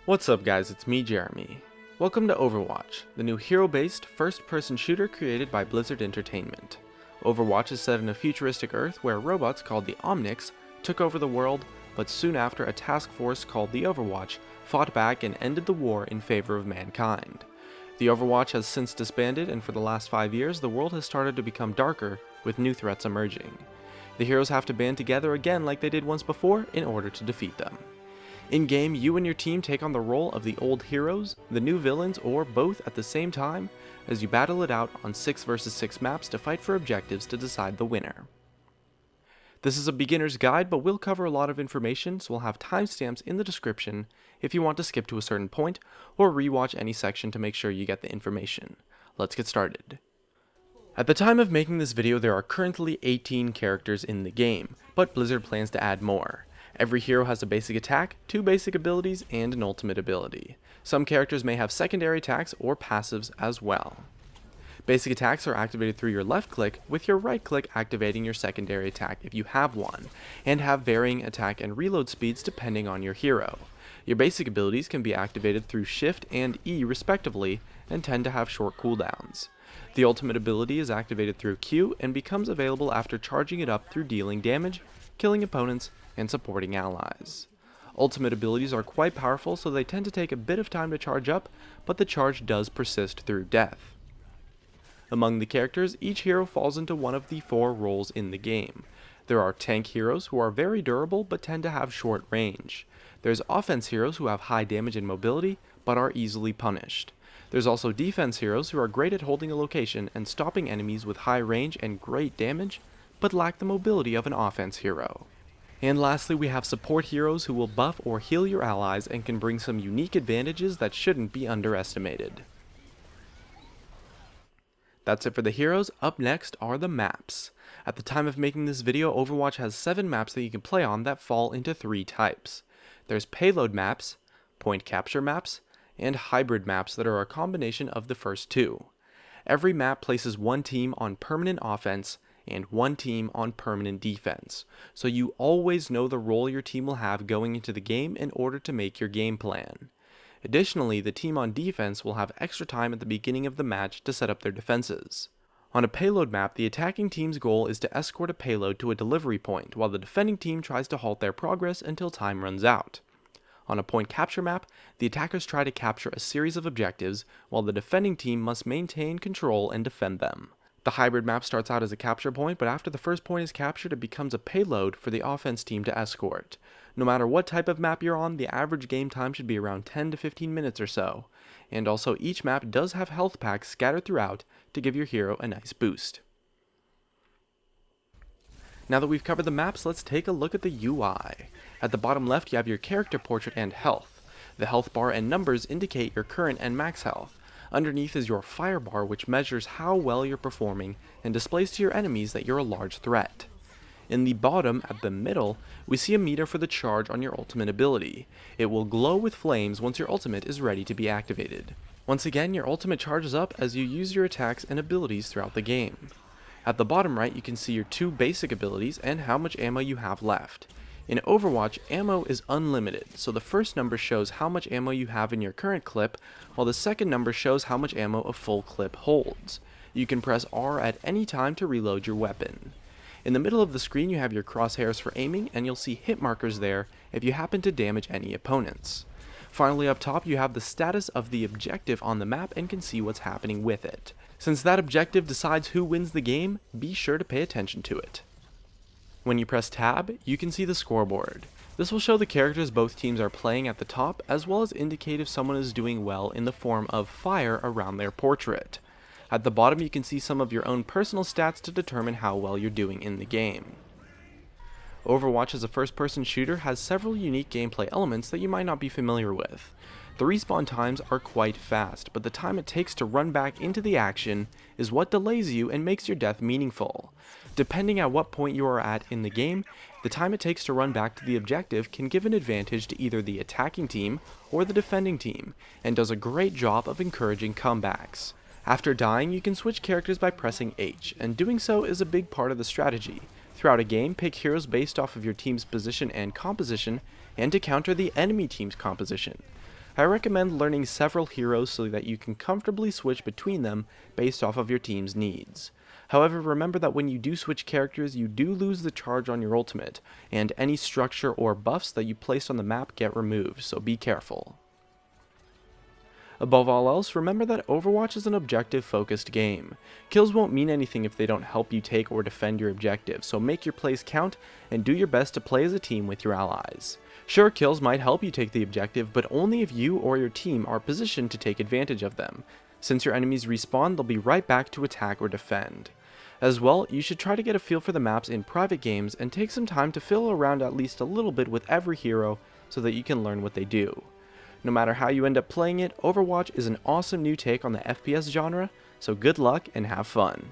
What's up guys, it's me Jeremy. Welcome to Overwatch, the new hero-based first-person shooter created by Blizzard Entertainment. Overwatch is set in a futuristic Earth where robots called the Omnics took over the world, but soon after a task force called the Overwatch fought back and ended the war in favor of mankind. The Overwatch has since disbanded, and for the last 5 years the world has started to become darker with new threats emerging. The heroes have to band together again like they did once before in order to defeat them. In-game, you and your team take on the role of the old heroes, the new villains, or both at the same time as you battle it out on 6 vs 6 maps to fight for objectives to decide the winner. This is a beginner's guide, but we'll cover a lot of information, so we'll have timestamps in the description if you want to skip to a certain point or rewatch any section to make sure you get the information. Let's get started. At the time of making this video, there are currently 18 characters in the game, but Blizzard plans to add more. Every hero has a basic attack, 2 basic abilities, and an ultimate ability. Some characters may have secondary attacks or passives as well. Basic attacks are activated through your left click, with your right click activating your secondary attack if you have one, and have varying attack and reload speeds depending on your hero. Your basic abilities can be activated through Shift and E respectively, and tend to have short cooldowns. The ultimate ability is activated through Q and becomes available after charging it up through dealing damage, killing opponents, and supporting allies. Ultimate abilities are quite powerful, so they tend to take a bit of time to charge up, but the charge does persist through death. Among the characters, each hero falls into one of the 4 roles in the game. There are tank heroes who are very durable but tend to have short range. There's offense heroes who have high damage and mobility but are easily punished. There's also defense heroes who are great at holding a location and stopping enemies with high range and great damage, but lack the mobility of an offense hero. And lastly, we have support heroes who will buff or heal your allies and can bring some unique advantages that shouldn't be underestimated. That's it for the heroes. Up next are the maps. At the time of making this video, Overwatch has 7 maps that you can play on that fall into 3 types. There's payload maps, point capture maps, and hybrid maps that are a combination of the first 2. Every map places one team on permanent offense and one team on permanent defense, so you always know the role your team will have going into the game in order to make your game plan. Additionally, the team on defense will have extra time at the beginning of the match to set up their defenses. On a payload map, the attacking team's goal is to escort a payload to a delivery point, while the defending team tries to halt their progress until time runs out. On a point capture map, the attackers try to capture a series of objectives, while the defending team must maintain control and defend them. The hybrid map starts out as a capture point, but after the first point is captured, it becomes a payload for the offense team to escort. No matter what type of map you're on, the average game time should be around 10 to 15 minutes or so. And also, each map does have health packs scattered throughout to give your hero a nice boost. Now that we've covered the maps, let's take a look at the UI. At the bottom left, you have your character portrait and health. The health bar and numbers indicate your current and max health. Underneath is your fire bar, which measures how well you're performing and displays to your enemies that you're a large threat. In the bottom, at the middle, we see a meter for the charge on your ultimate ability. It will glow with flames once your ultimate is ready to be activated. Once again, your ultimate charges up as you use your attacks and abilities throughout the game. At the bottom right, you can see your 2 basic abilities and how much ammo you have left. In Overwatch, ammo is unlimited, so the first number shows how much ammo you have in your current clip, while the second number shows how much ammo a full clip holds. You can press R at any time to reload your weapon. In the middle of the screen, you have your crosshairs for aiming, and you'll see hit markers there if you happen to damage any opponents. Finally, up top, you have the status of the objective on the map and can see what's happening with it. Since that objective decides who wins the game, be sure to pay attention to it. When you press tab, you can see the scoreboard. This will show the characters both teams are playing at the top, as well as indicate if someone is doing well in the form of fire around their portrait. At the bottom, you can see some of your own personal stats to determine how well you're doing in the game. Overwatch as a first-person shooter has several unique gameplay elements that you might not be familiar with. The respawn times are quite fast, but the time it takes to run back into the action is what delays you and makes your death meaningful. Depending at what point you are at in the game, the time it takes to run back to the objective can give an advantage to either the attacking team or the defending team, and does a great job of encouraging comebacks. After dying, you can switch characters by pressing H, and doing so is a big part of the strategy. Throughout a game, pick heroes based off of your team's position and composition, and to counter the enemy team's composition. I recommend learning several heroes so that you can comfortably switch between them based off of your team's needs. However, remember that when you do switch characters, you do lose the charge on your ultimate, and any structure or buffs that you placed on the map get removed, so be careful. Above all else, remember that Overwatch is an objective-focused game. Kills won't mean anything if they don't help you take or defend your objective, so make your plays count and do your best to play as a team with your allies. Sure, kills might help you take the objective, but only if you or your team are positioned to take advantage of them. Since your enemies respawn, they'll be right back to attack or defend. As well, you should try to get a feel for the maps in private games and take some time to fiddle around at least a little bit with every hero so that you can learn what they do. No matter how you end up playing it, Overwatch is an awesome new take on the FPS genre, so good luck and have fun.